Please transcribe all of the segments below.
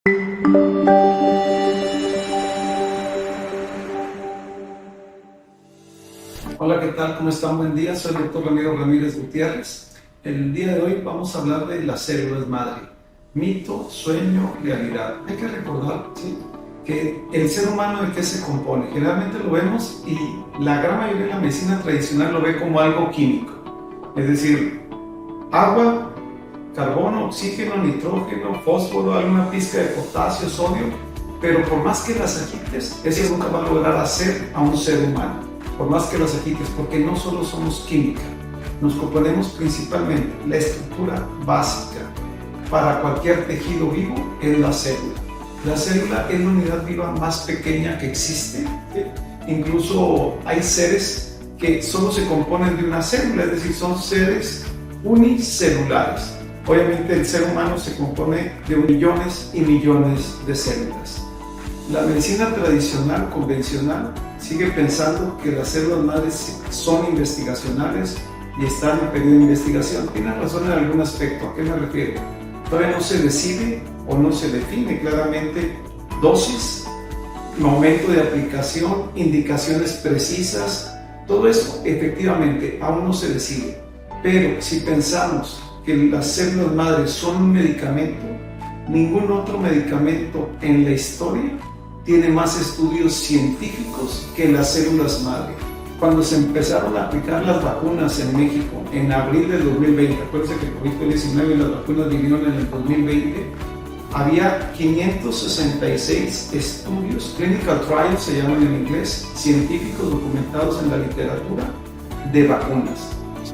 Hola, ¿qué tal? ¿Cómo están? Buen día, soy el doctor Ramiro Ramírez Gutiérrez. El día de hoy vamos a hablar de las células madre. Mito, sueño, realidad. Hay que recordar, ¿sí?, que el ser humano, ¿de qué se compone? Generalmente lo vemos y la gran mayoría de la medicina tradicional lo ve como algo químico. Es decir, agua, carbono, oxígeno, nitrógeno, fósforo, alguna pizca de potasio, sodio, pero por más que las agites, eso nunca va a lograr hacer a un ser humano. Por más que las agites, porque no solo somos química, nos componemos principalmente, la estructura básica para cualquier tejido vivo es la célula. La célula es la unidad viva más pequeña que existe. Incluso hay seres que solo se componen de una célula, es decir, son seres unicelulares. Obviamente el ser humano se compone de millones y millones de células. La medicina tradicional, convencional, sigue pensando que las células madres son investigacionales y están en periodo de investigación. Tiene razón en algún aspecto. ¿A qué me refiero? Todavía no se decide o no se define claramente dosis, momento de aplicación, indicaciones precisas. Todo eso efectivamente aún no se decide. Pero si pensamos que las células madres son un medicamento, ningún otro medicamento en la historia tiene más estudios científicos que las células madre. Cuando se empezaron a aplicar las vacunas en México en abril del 2020, acuérdense que el COVID-19 y las vacunas vinieron en el 2020, había 566 estudios, clinical trials se llaman en inglés, científicos documentados en la literatura de vacunas.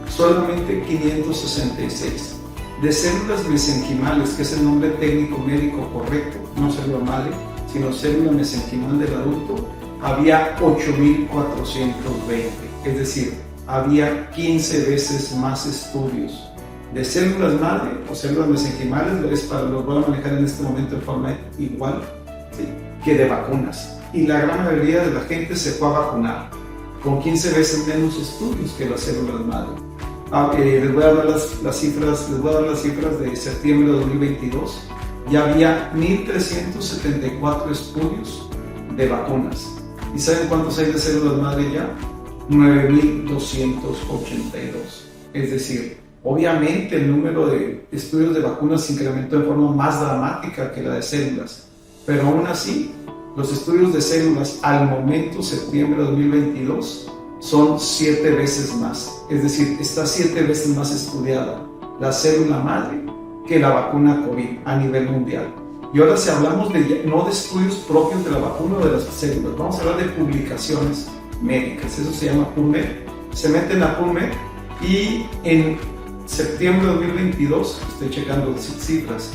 Solamente 566. De células mesenquimales, que es el nombre técnico médico correcto, no célula madre, sino célula mesenquimal del adulto, había 8,420, es decir, había 15 veces más estudios de células madre o células mesenquimales, los voy a manejar en este momento de forma igual, ¿sí?, que de vacunas. Y la gran mayoría de la gente se fue a vacunar con 15 veces menos estudios que las células madre. Les voy a dar las cifras de septiembre de 2022. Ya había 1,374 estudios de vacunas. ¿Y saben cuántos hay de células madre ya? 9,282. Es decir, obviamente el número de estudios de vacunas se incrementó de forma más dramática que la de células. Pero aún así, los estudios de células al momento, septiembre de 2022, son 7 veces más. Es decir, está 7 veces más estudiada la célula madre que la vacuna COVID a nivel mundial. Y ahora si hablamos no de estudios propios de la vacuna o de las células, vamos a hablar de publicaciones médicas, eso se llama PubMed. Se meten a PubMed y en septiembre de 2022, estoy checando cifras,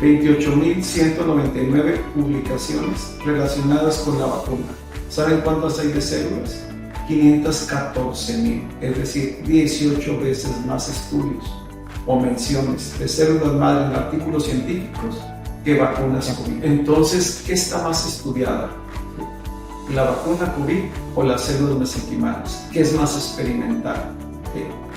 28,199 publicaciones relacionadas con la vacuna. ¿Saben cuántas hay de células? 514,000, es decir, 18 veces más estudios o menciones de células madre en artículos científicos que vacunas COVID. Entonces, ¿qué está más estudiada? ¿La vacuna COVID o las células mesenquimales? ¿Qué es más experimental?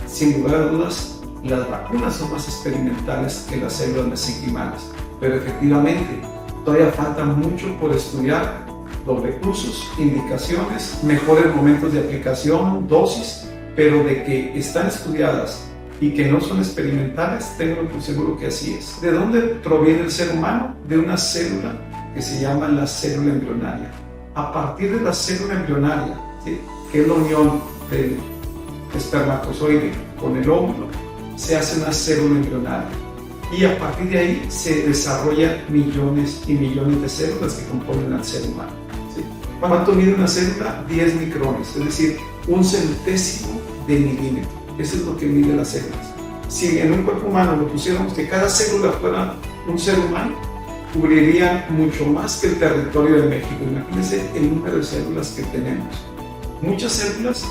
Sin lugar a dudas, las vacunas son más experimentales que las células mesenquimales, pero efectivamente todavía falta mucho por estudiar: los recursos, indicaciones, mejores momentos de aplicación, dosis, pero de que están estudiadas y que no son experimentales, tengo por seguro que así es. ¿De dónde proviene el ser humano? De una célula que se llama la célula embrionaria. A partir de la célula embrionaria, ¿sí?, que es la unión del espermatozoide con el óvulo, se hace una célula embrionaria. Y a partir de ahí se desarrollan millones y millones de células que componen al ser humano, ¿sí? ¿Cuánto mide una célula? 10 micrones, es decir, 1/100 de milímetro. Eso es lo que mide las células. Si en un cuerpo humano lo pusiéramos que cada célula fuera un ser humano, cubrirían mucho más que el territorio de México. Imagínense el número de células que tenemos. Muchas células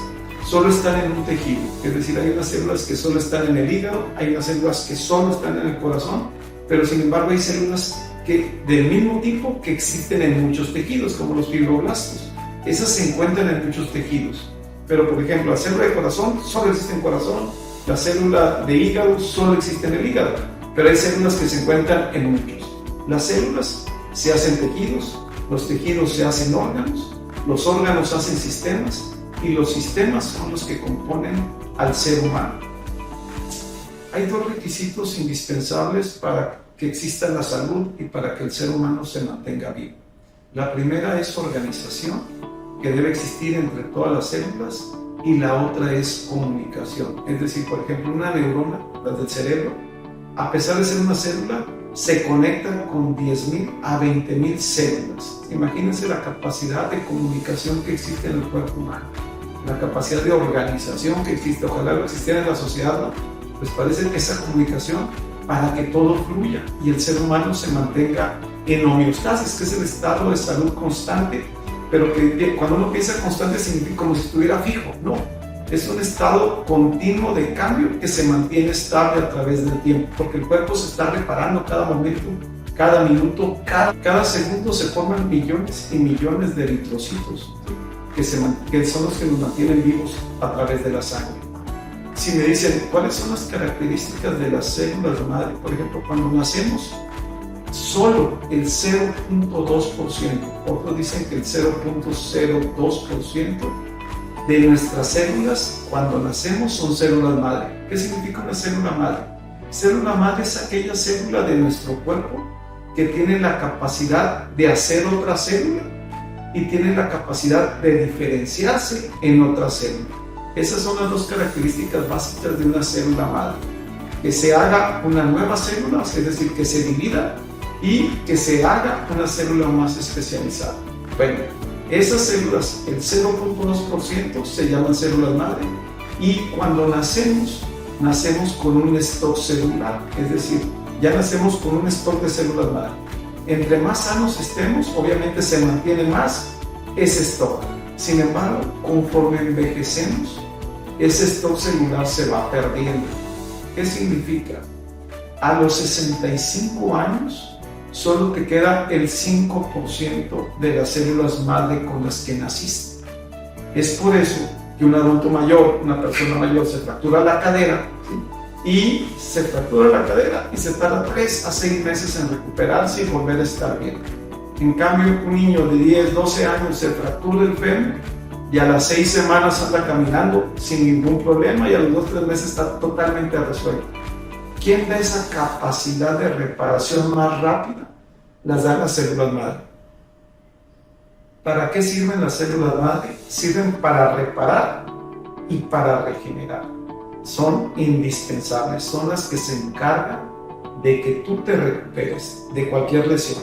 solo están en un tejido, es decir, hay unas células que solo están en el hígado, hay unas células que solo están en el corazón, pero sin embargo hay células del mismo tipo que existen en muchos tejidos, como los fibroblastos. Esas se encuentran en muchos tejidos. Pero, por ejemplo, la célula de corazón solo existe en corazón, la célula de hígado solo existe en el hígado, pero hay células que se encuentran en muchos. Las células se hacen tejidos, los tejidos se hacen órganos, los órganos hacen sistemas y los sistemas son los que componen al ser humano. Hay dos requisitos indispensables para que exista la salud y para que el ser humano se mantenga vivo. La primera es organización, que debe existir entre todas las células, y la otra es comunicación. Es decir, por ejemplo, una neurona, la del cerebro, a pesar de ser una célula, se conecta con 10.000 a 20.000 células. Imagínense la capacidad de comunicación que existe en el cuerpo humano, la capacidad de organización que existe. Ojalá lo existiera en la sociedad, ¿no? Pues parece que esa comunicación para que todo fluya y el ser humano se mantenga en homeostasis, que es el estado de salud constante, pero que cuando uno piensa constante significa como si estuviera fijo. No, es un estado continuo de cambio que se mantiene estable a través del tiempo, porque el cuerpo se está reparando cada momento, cada minuto, cada segundo. Se forman millones y millones de eritrocitos que son los que nos mantienen vivos a través de la sangre. Si me dicen cuáles son las características de las células madre, por ejemplo, cuando nacemos, solo el 0.2%, otros dicen que el 0.02% de nuestras células cuando nacemos son células madre. ¿Qué significa una célula madre? Célula madre es aquella célula de nuestro cuerpo que tiene la capacidad de hacer otra célula y tiene la capacidad de diferenciarse en otra célula. Esas son las dos características básicas de una célula madre: que se haga una nueva célula, es decir, que se divida, y que se haga una célula más especializada. Bueno, esas células, el 0.2%, se llaman células madre, y cuando nacemos con un stock celular, es decir, ya nacemos con un stock de células madre. Entre más sanos estemos, obviamente se mantiene más ese stock. Sin embargo, conforme envejecemos, ese stock celular se va perdiendo. ¿Qué significa? A los 65 años, solo te queda el 5% de las células madre con las que naciste. Es por eso que un adulto mayor, una persona mayor, se fractura la cadera, ¿sí? Y se fractura la cadera y se tarda 3 a 6 meses en recuperarse y volver a estar bien. En cambio, un niño de 10, 12 años se fractura el fémur y a las 6 semanas anda caminando sin ningún problema y a los 2 o 3 meses está totalmente resuelto. ¿Quién da esa capacidad de reparación más rápida? Las da las células madre. ¿Para qué sirven las células madre? Sirven para reparar y para regenerar. Son indispensables, son las que se encargan de que tú te recuperes de cualquier lesión.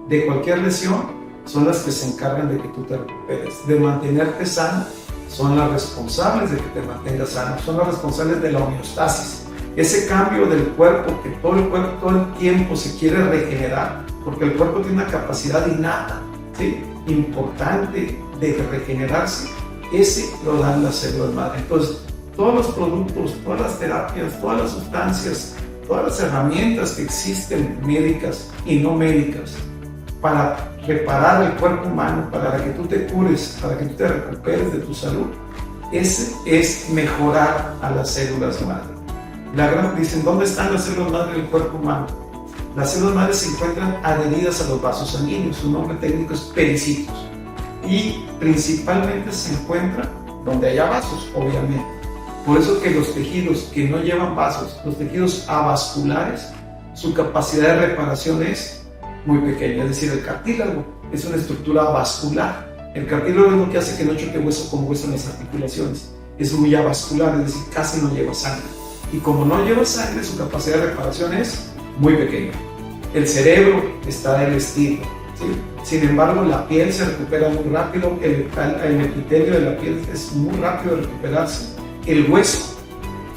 De cualquier lesión son las que se encargan de que tú te recuperes. De mantenerte sano, son las responsables de que te mantengas sano, son las responsables de la homeostasis. Ese cambio del cuerpo, que todo el cuerpo todo el tiempo se quiere regenerar, porque el cuerpo tiene una capacidad innata, ¿sí?, importante de regenerarse. Ese lo dan las células madre. Entonces, todos los productos, todas las terapias, todas las sustancias, todas las herramientas que existen, médicas y no médicas, para reparar el cuerpo humano, para que tú te cures, para que tú te recuperes de tu salud, ese es mejorar a las células madre. Dicen, ¿dónde están las células madre del cuerpo humano? Las células madre se encuentran adheridas a los vasos sanguíneos, su nombre técnico es pericitos, y principalmente se encuentran donde haya vasos, obviamente. Por eso que los tejidos que no llevan vasos, los tejidos avasculares, su capacidad de reparación es muy pequeña. Es decir, el cartílago es una estructura vascular. El cartílago es lo que hace que no choque hueso con hueso en las articulaciones. Es muy avascular, es decir, casi no lleva sangre. Y como no lleva sangre, su capacidad de reparación es muy pequeña. El cerebro está del estilo, ¿sí? Sin embargo, la piel se recupera muy rápido, el epitelio de la piel es muy rápido de recuperarse. El hueso,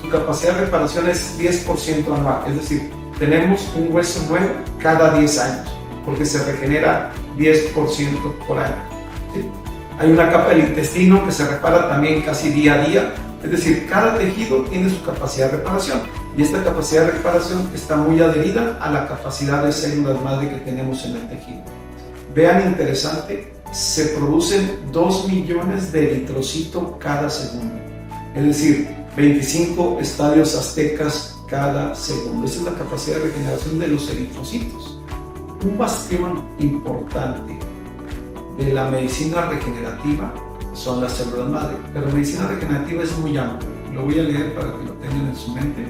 su capacidad de reparación es 10% anual, es decir, tenemos un hueso nuevo cada 10 años, porque se regenera 10% por año, ¿sí? Hay una capa del intestino que se repara también casi día a día, es decir, cada tejido tiene su capacidad de reparación, y esta capacidad de reparación está muy adherida a la capacidad de células madre que tenemos en el tejido. Vean, interesante, se producen 2 millones de eritrocitos cada segundo, es decir, 25 estadios aztecas cada segundo. Esa es la capacidad de regeneración de los eritrocitos. Un bastión importante de la medicina regenerativa son las células madre. Pero la medicina regenerativa es muy amplia. Lo voy a leer para que lo tengan en su mente.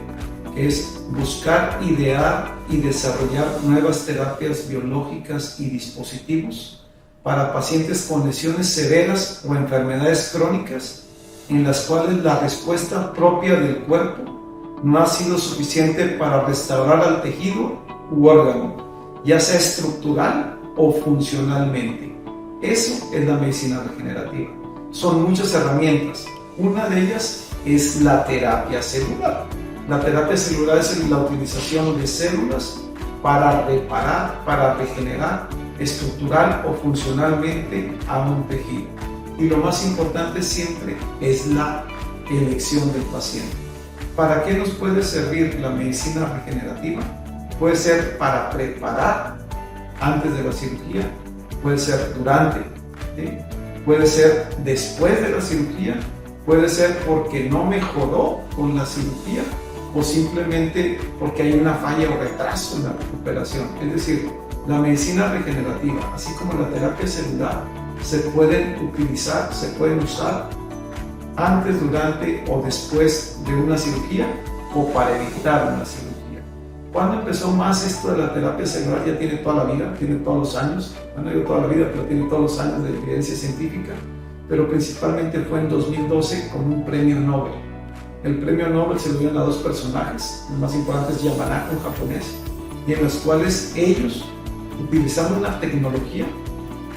Es buscar, idear y desarrollar nuevas terapias biológicas y dispositivos para pacientes con lesiones severas o enfermedades crónicas en las cuales la respuesta propia del cuerpo no ha sido suficiente para restaurar al tejido u órgano, ya sea estructural o funcionalmente. Eso es la medicina regenerativa. Son muchas herramientas. Una de ellas es la terapia celular. La terapia celular es la utilización de células para reparar, para regenerar estructural o funcionalmente a un tejido. Y lo más importante siempre es la elección del paciente. ¿Para qué nos puede servir la medicina regenerativa? Puede ser para preparar antes de la cirugía, puede ser durante, ¿sí? Puede ser después de la cirugía, puede ser porque no mejoró con la cirugía o simplemente porque hay una falla o retraso en la recuperación. Es decir, la medicina regenerativa, así como la terapia celular, se pueden utilizar, se pueden usar antes, durante o después de una cirugía o para evitar una cirugía. ¿Cuándo empezó más esto de la terapia celular? Ya tiene toda la vida, tiene todos los años, no digo toda la vida, pero tiene todos los años de evidencia científica, pero principalmente fue en 2012 con un premio Nobel. El premio Nobel se lo dieron a dos personajes, el más importante es Yamanaka, un japonés, y en los cuales ellos, utilizando una tecnología,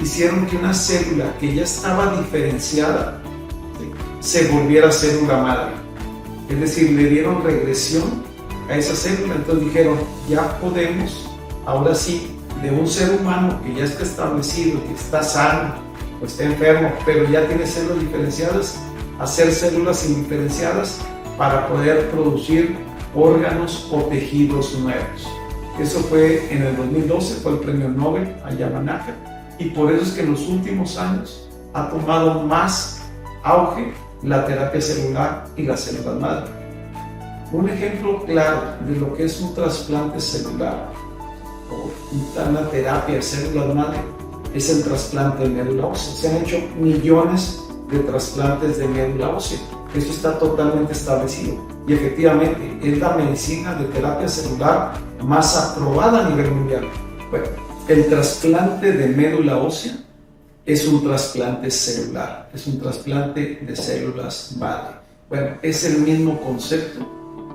hicieron que una célula que ya estaba diferenciada, ¿sí?, se volviera célula madre. Es decir, le dieron regresión a esa célula. Entonces dijeron, ya podemos, ahora sí, de un ser humano que ya está establecido, que está sano o está enfermo, pero ya tiene células diferenciadas, hacer células indiferenciadas para poder producir órganos o tejidos nuevos. Eso fue en el 2012, fue el premio Nobel a Yamanaka, y por eso es que en los últimos años ha tomado más auge la terapia celular y las células madre. Un ejemplo claro de lo que es un trasplante celular o una terapia de células madre es el trasplante de médula ósea. Se han hecho millones de trasplantes de médula ósea. Esto está totalmente establecido y efectivamente es la medicina de terapia celular más aprobada a nivel mundial. Bueno, el trasplante de médula ósea es un trasplante celular, es un trasplante de células madre. Bueno, es el mismo concepto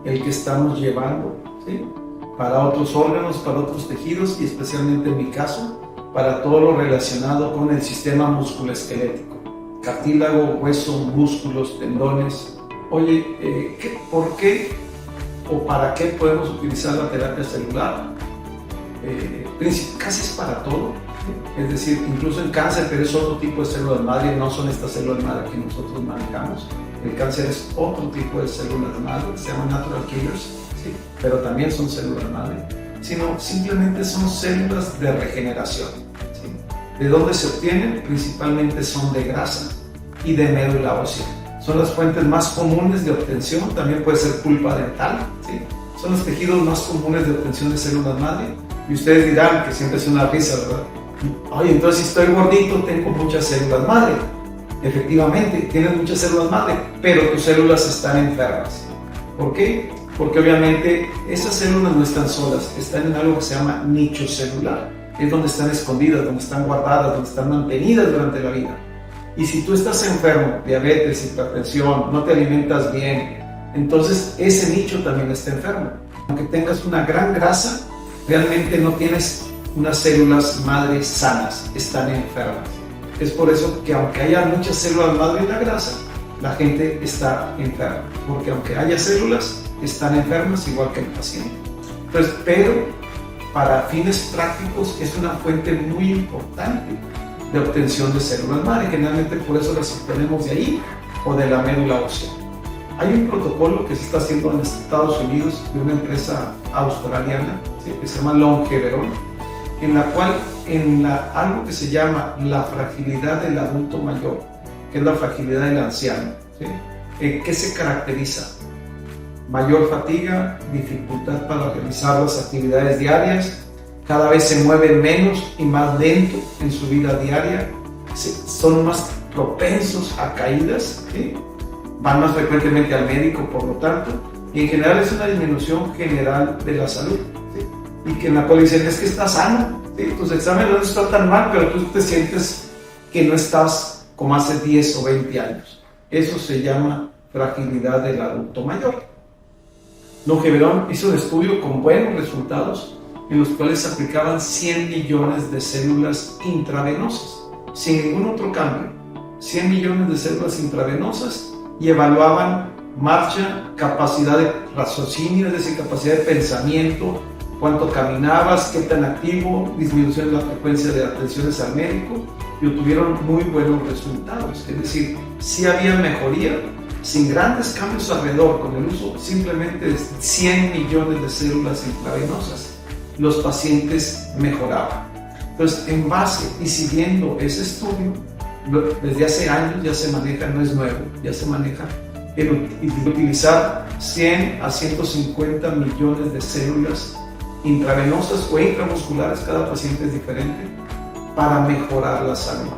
el que estamos llevando, ¿sí?, para otros órganos, para otros tejidos y especialmente en mi caso, para todo lo relacionado con el sistema musculoesquelético, cartílago, hueso, músculos, tendones. Oye, ¿por qué o para qué podemos utilizar la terapia celular? Casi es para todo, ¿sí? Es decir, incluso en cáncer, pero es otro tipo de células madre, no son estas células madre que nosotros manejamos. El cáncer es otro tipo de células madre, se llaman natural killers, ¿sí?, pero también son células madre, sino simplemente son células de regeneración, ¿sí? ¿De dónde se obtienen? Principalmente son de grasa y de médula ósea. Son las fuentes más comunes de obtención, también puede ser pulpa dental, ¿sí? Son los tejidos más comunes de obtención de células madre. Y ustedes dirán que siempre es una risa, ¿verdad? Oye, entonces si estoy gordito tengo muchas células madre. Efectivamente, tienes muchas células madre, pero tus células están enfermas. ¿Por qué? Porque obviamente esas células no están solas, están en algo que se llama nicho celular. Es donde están escondidas, donde están guardadas, donde están mantenidas durante la vida. Y si tú estás enfermo, diabetes, hipertensión, no te alimentas bien, entonces ese nicho también está enfermo. Aunque tengas una gran grasa, realmente no tienes unas células madre sanas, están enfermas. Es por eso que aunque haya muchas células madre en la grasa, la gente está enferma, porque aunque haya células, están enfermas igual que el paciente. Entonces, pero para fines prácticos es una fuente muy importante de obtención de células madre. Generalmente por eso las obtenemos de ahí o de la médula ósea. Hay un protocolo que se está haciendo en Estados Unidos de una empresa australiana, ¿sí?, que se llama Longeveron, en la cual algo que se llama la fragilidad del adulto mayor, que es la fragilidad del anciano, ¿sí?, ¿qué se caracteriza? Mayor fatiga, dificultad para realizar las actividades diarias, cada vez se mueven menos y más lento en su vida diaria, son más propensos a caídas, ¿sí? Van más frecuentemente al médico, por lo tanto, y en general es una disminución general de la salud, ¿sí? Y que en la cual dicen, es que estás sano, ¿sí? Tus exámenes no están tan mal, pero tú te sientes que no estás como hace 10 o 20 años. Eso se llama fragilidad del adulto mayor. Longeverón hizo un estudio con buenos resultados en los cuales se aplicaban 100 millones de células intravenosas, sin ningún otro cambio. 100 millones de células intravenosas y evaluaban marcha, capacidad de raciocinio, es decir, capacidad de pensamiento, cuánto caminabas, qué tan activo, disminución de la frecuencia de atenciones al médico, y obtuvieron muy buenos resultados. Es decir, sí había mejoría, sin grandes cambios alrededor, con el uso simplemente de 100 millones de células intravenosas, los pacientes mejoraban. Entonces, en base y siguiendo ese estudio, desde hace años ya se maneja, no es nuevo, ya se maneja el utilizar 100 a 150 millones de células intravenosas o intramusculares, cada paciente es diferente, para mejorar la salud.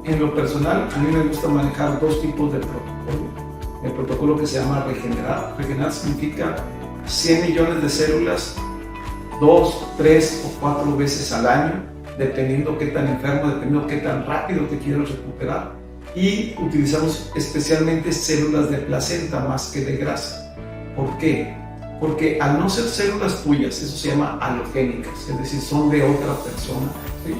En lo personal, a mí me gusta manejar dos tipos de protocolo. El protocolo que se llama regenerar. Regenerar significa 100 millones de células 2, 3 o 4 veces al año, dependiendo qué tan enfermo, dependiendo qué tan rápido te quieres recuperar. Y utilizamos especialmente células de placenta más que de grasa. ¿Por qué? Porque al no ser células tuyas, eso se llama halogénicas, es decir, son de otra persona, ¿sí?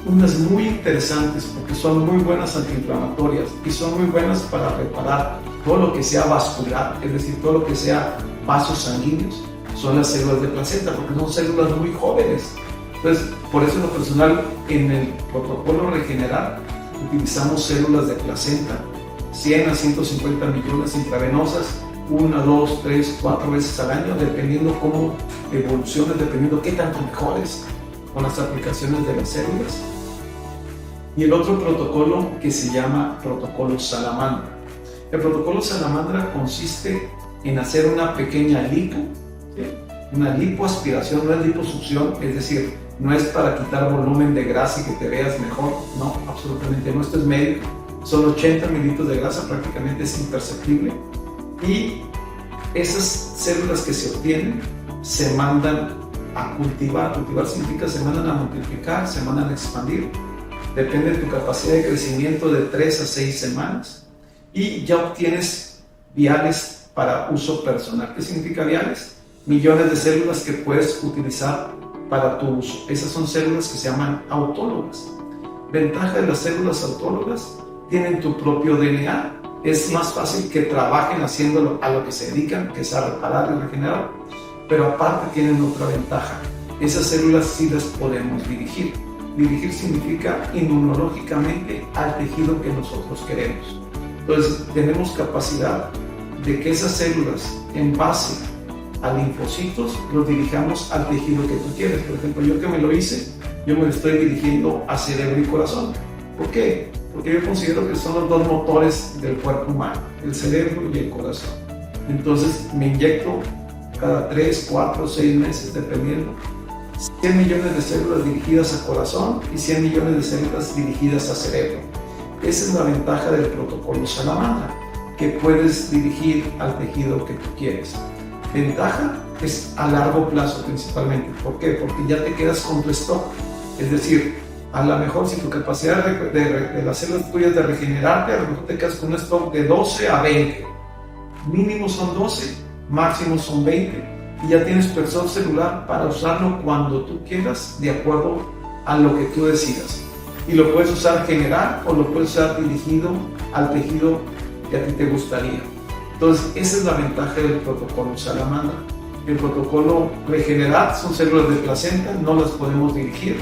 Unas muy interesantes porque son muy buenas antiinflamatorias y son muy buenas para reparar todo lo que sea vascular, es decir, todo lo que sea vasos sanguíneos, son las células de placenta, porque son células muy jóvenes. Entonces, por eso en lo personal, en el protocolo regenerar, utilizamos células de placenta, 100 a 150 millones intravenosas, 1, 2, 3, 4 veces al año, dependiendo cómo evoluciones, dependiendo qué tanto mejores con las aplicaciones de las células. Y el otro protocolo que se llama protocolo salamandra. El protocolo salamandra consiste en hacer una pequeña lipo, ¿sí? Una lipoaspiración, no es liposucción, es decir, no es para quitar volumen de grasa y que te veas mejor, no, absolutamente no, esto es médico, son 80 mililitros de grasa, prácticamente es imperceptible, y esas células que se obtienen se mandan a cultivar significa se mandan a multiplicar, se mandan a expandir, depende de tu capacidad de crecimiento de 3 a 6 semanas, y ya obtienes viales para uso personal. ¿Qué significa viales? Millones de células que puedes utilizar para tu uso. Esas son células que se llaman autólogas. Ventaja de las células autólogas, tienen tu propio DNA, es más fácil que trabajen haciéndolo a lo que se dedican, que es a reparar y regenerar, pero aparte tienen otra ventaja, esas células sí las podemos dirigir. Dirigir significa inmunológicamente al tejido que nosotros queremos. Entonces tenemos capacidad de que esas células, en base a linfocitos, los dirijamos al tejido que tú quieres. Por ejemplo, yo que me lo hice, yo me lo estoy dirigiendo a cerebro y corazón. ¿Por qué? Porque yo considero que son los dos motores del cuerpo humano, el cerebro y el corazón. Entonces me inyecto cada 3, 4, 6 meses, dependiendo, 100 millones de células dirigidas a corazón y 100 millones de células dirigidas a cerebro. Esa es la ventaja del protocolo salamandra, que puedes dirigir al tejido que tú quieres. Ventaja es a largo plazo principalmente. ¿Por qué? Porque ya te quedas con tu stock. Es decir, a lo mejor si tu capacidad de las células tuyas de regenerarte, a lo mejor te quedas con un stock de 12 a 20. Mínimo son 12, máximo son 20. Y ya tienes tu stock celular para usarlo cuando tú quieras, de acuerdo a lo que tú decidas. Y lo puedes usar general o lo puedes usar dirigido al tejido que a ti te gustaría. Entonces, esa es la ventaja del protocolo salamandra. El protocolo regenerar son células de placenta, no las podemos dirigir,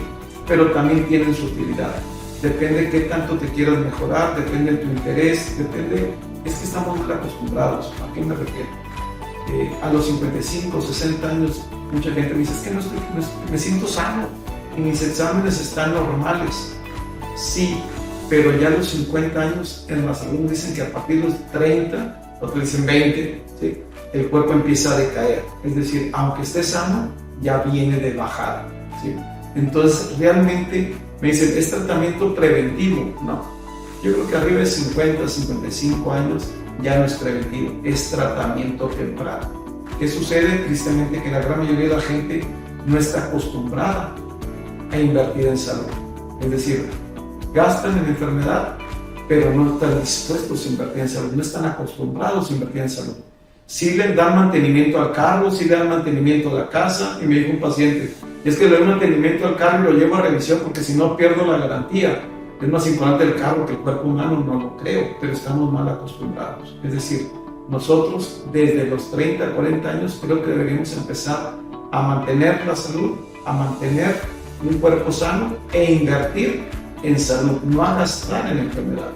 pero también tienen su utilidad. Depende de qué tanto te quieras mejorar, depende de tu interés, depende, es que estamos muy acostumbrados. ¿A qué me refiero? A los 55, 60 años, mucha gente me dice, es que me siento sano y mis exámenes están normales. Sí, pero ya a los 50 años en la salud dicen que a partir de los 30, otros dicen 20, ¿sí? El cuerpo empieza a decaer. Es decir, aunque estés sano, ya viene de bajada, ¿sí? Entonces realmente me dicen, ¿es tratamiento preventivo? No, yo creo que arriba de 50, 55 años ya no es preventivo, es tratamiento temprano. ¿Qué sucede? Tristemente que la gran mayoría de la gente no está acostumbrada a invertir en salud. Es decir, gastan en enfermedad, pero no están dispuestos a invertir en salud, no están acostumbrados a invertir en salud. Sí le dan mantenimiento al carro, sí le dan mantenimiento a la casa, y me dijo un paciente, es que le doy mantenimiento al carro y lo llevo a revisión porque si no pierdo la garantía. Es más importante el carro que el cuerpo humano, no lo creo, pero estamos mal acostumbrados. Es decir, nosotros desde los 30, 40 años creo que deberíamos empezar a mantener la salud, a mantener un cuerpo sano e invertir en salud, no a gastar en enfermedad.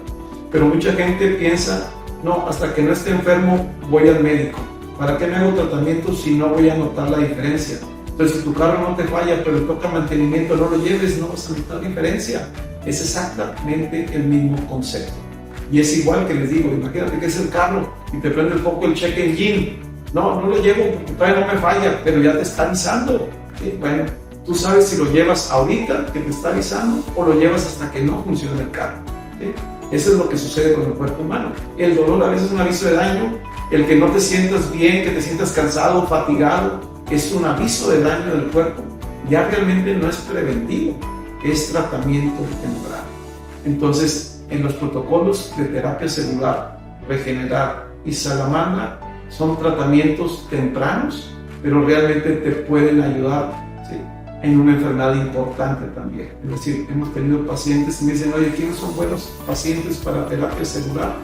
Pero mucha gente piensa, no, hasta que no esté enfermo voy al médico. ¿Para qué me hago tratamiento si no voy a notar la diferencia? Entonces, si tu carro no te falla, pero toca mantenimiento, no lo lleves, no vas a notar diferencia. Es exactamente el mismo concepto. Y es igual que les digo, imagínate que es el carro y te prende un poco el check engine. No, no lo llevo porque todavía no me falla, pero ya te está avisando. ¿Sí? Bueno, tú sabes si lo llevas ahorita que te está avisando o lo llevas hasta que no funcione el carro. ¿Sí? Eso es lo que sucede con el cuerpo humano. El dolor a veces es un aviso de daño. El que no te sientas bien, que te sientas cansado, fatigado, es un aviso de daño del cuerpo. Ya realmente no es preventivo, es tratamiento temprano. Entonces, en los protocolos de terapia celular, regenerar y salamandra son tratamientos tempranos, pero realmente te pueden ayudar, ¿sí?, en una enfermedad importante también. Es decir, hemos tenido pacientes que me dicen, oye, ¿quiénes son buenos pacientes para terapia celular?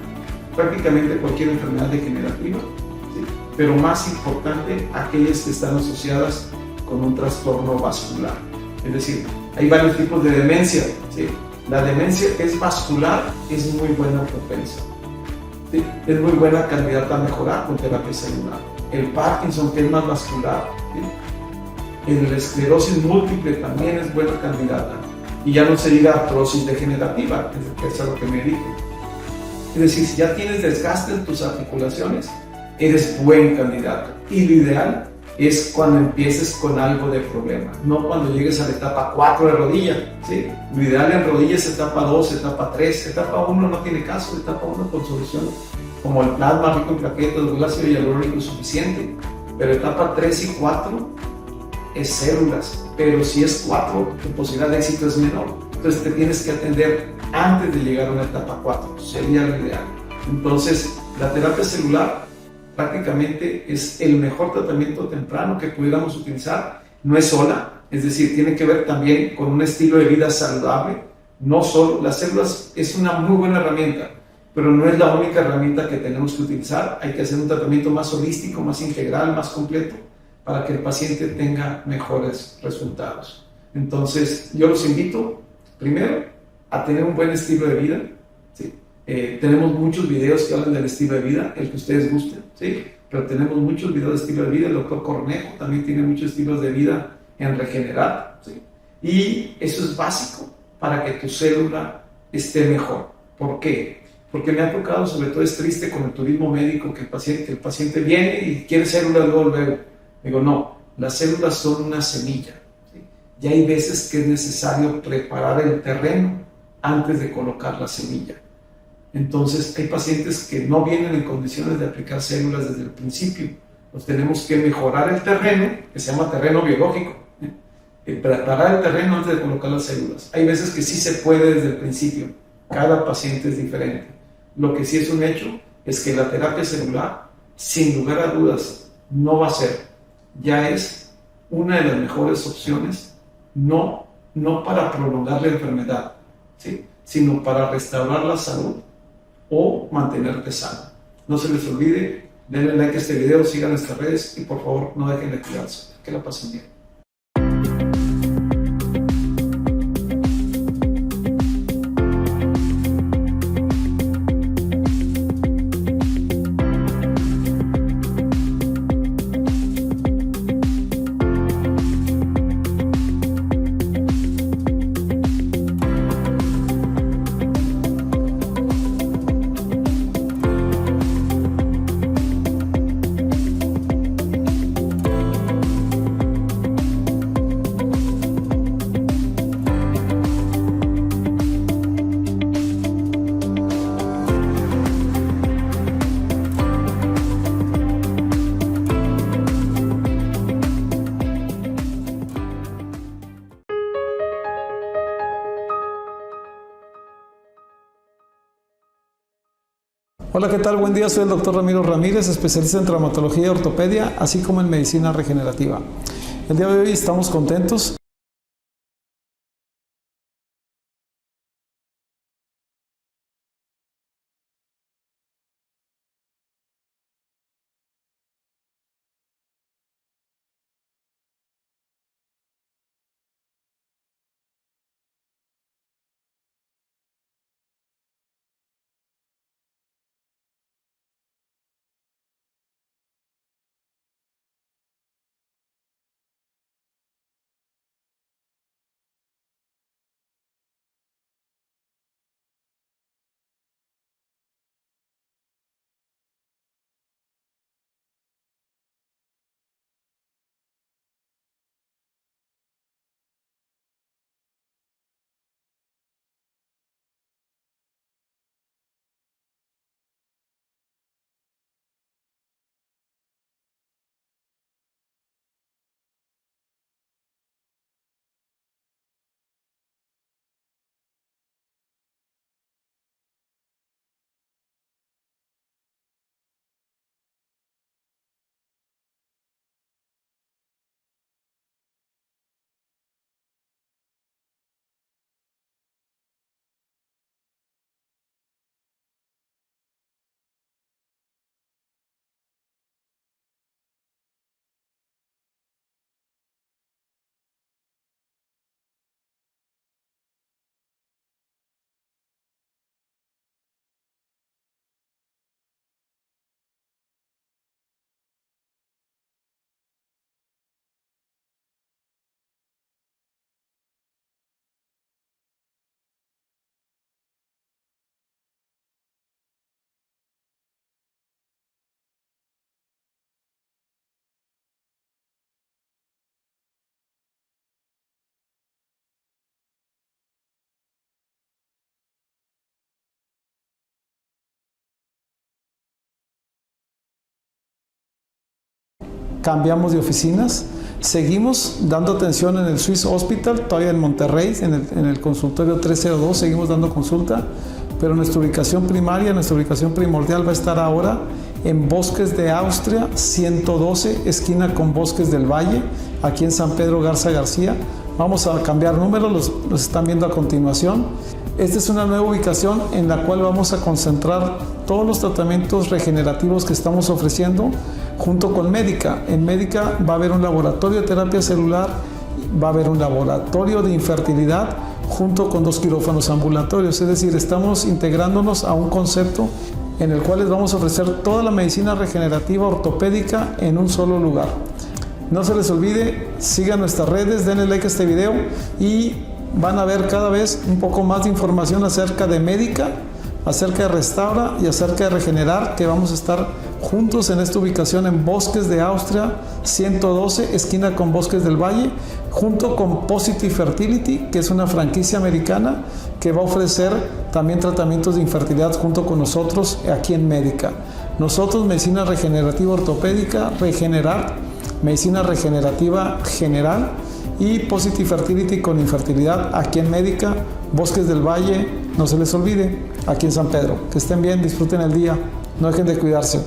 Prácticamente cualquier enfermedad degenerativa, ¿sí?, pero más importante, aquellas que están asociadas con un trastorno vascular. Es decir, hay varios tipos de demencia, ¿sí? La demencia que es vascular es muy buena propensa, ¿sí? Es muy buena candidata a mejorar con terapia celular. El Parkinson, que es más vascular, ¿sí? La esclerosis múltiple también es buena candidata. Y ya no se diga artrosis degenerativa, que es a lo que me dedico. Es decir, si ya tienes desgaste en tus articulaciones, eres buen candidato. Y lo ideal es cuando empieces con algo de problema, no cuando llegues a la etapa 4 de rodilla, ¿sí? Lo ideal en rodillas es etapa 2, etapa 3, etapa 1 no tiene caso, etapa 1 con solución como el plasma rico en plaquetas, el ácido hialurónico es suficiente, pero etapa 3 y 4 es células, pero si es 4, tu posibilidad de éxito es menor, entonces te tienes que atender antes de llegar a una etapa 4, sería lo ideal. Entonces, la terapia celular prácticamente es el mejor tratamiento temprano que pudiéramos utilizar. No es sola, es decir, tiene que ver también con un estilo de vida saludable. No solo, las células es una muy buena herramienta, pero no es la única herramienta que tenemos que utilizar. Hay que hacer un tratamiento más holístico, más integral, más completo, para que el paciente tenga mejores resultados. Entonces, yo los invito, primero, a tener un buen estilo de vida, ¿sí? Tenemos muchos videos que hablan del estilo de vida, el que ustedes gusten, ¿sí? Pero tenemos muchos videos de estilo de vida. El doctor Cornejo también tiene muchos estilos de vida en regenerar, ¿sí? Y eso es básico para que tu célula esté mejor. ¿Por qué? Porque me ha tocado, sobre todo es triste con el turismo médico, que el paciente viene y quiere células luego. Digo, no, las células son una semilla, ¿sí? Y hay veces que es necesario preparar el terreno antes de colocar la semilla. Entonces, hay pacientes que no vienen en condiciones de aplicar células desde el principio. Pues tenemos que mejorar el terreno, que se llama terreno biológico, preparar el terreno antes de colocar las células. Hay veces que sí se puede desde el principio. Cada paciente es diferente. Lo que sí es un hecho es que la terapia celular, sin lugar a dudas, no va a ser, ya es una de las mejores opciones, no para prolongar la enfermedad, ¿sí?, sino para restaurar la salud o mantenerte sano. No se les olvide, denle like a este video, sigan nuestras redes y por favor no dejen de cuidarse. Que la pasen bien. Hola, ¿qué tal? Buen día, soy el doctor Ramiro Ramírez, especialista en traumatología y ortopedia, así como en medicina regenerativa. El día de hoy estamos contentos. Cambiamos de oficinas, seguimos dando atención en el Swiss Hospital, todavía en Monterrey, en el consultorio 302, seguimos dando consulta, pero nuestra ubicación primaria, nuestra ubicación primordial va a estar ahora en Bosques de Austria, 112, esquina con Bosques del Valle, aquí en San Pedro Garza García. Vamos a cambiar números, los están viendo a continuación. Esta es una nueva ubicación en la cual vamos a concentrar todos los tratamientos regenerativos que estamos ofreciendo junto con Médica. En Médica va a haber un laboratorio de terapia celular, va a haber un laboratorio de infertilidad junto con 2 quirófanos ambulatorios. Es decir, estamos integrándonos a un concepto en el cual les vamos a ofrecer toda la medicina regenerativa ortopédica en un solo lugar. No se les olvide, sigan nuestras redes, denle like a este video y van a ver cada vez un poco más de información acerca de Médica, acerca de Restaura y acerca de Regenerar, que vamos a estar juntos en esta ubicación en Bosques de Austria, 112, esquina con Bosques del Valle, junto con Positive Fertility, que es una franquicia americana que va a ofrecer también tratamientos de infertilidad junto con nosotros aquí en Médica. Nosotros, medicina regenerativa ortopédica, Regenerar, medicina regenerativa general y Positive Fertility con infertilidad aquí en Médica, Bosques del Valle, no se les olvide, aquí en San Pedro. Que estén bien, disfruten el día, no dejen de cuidarse.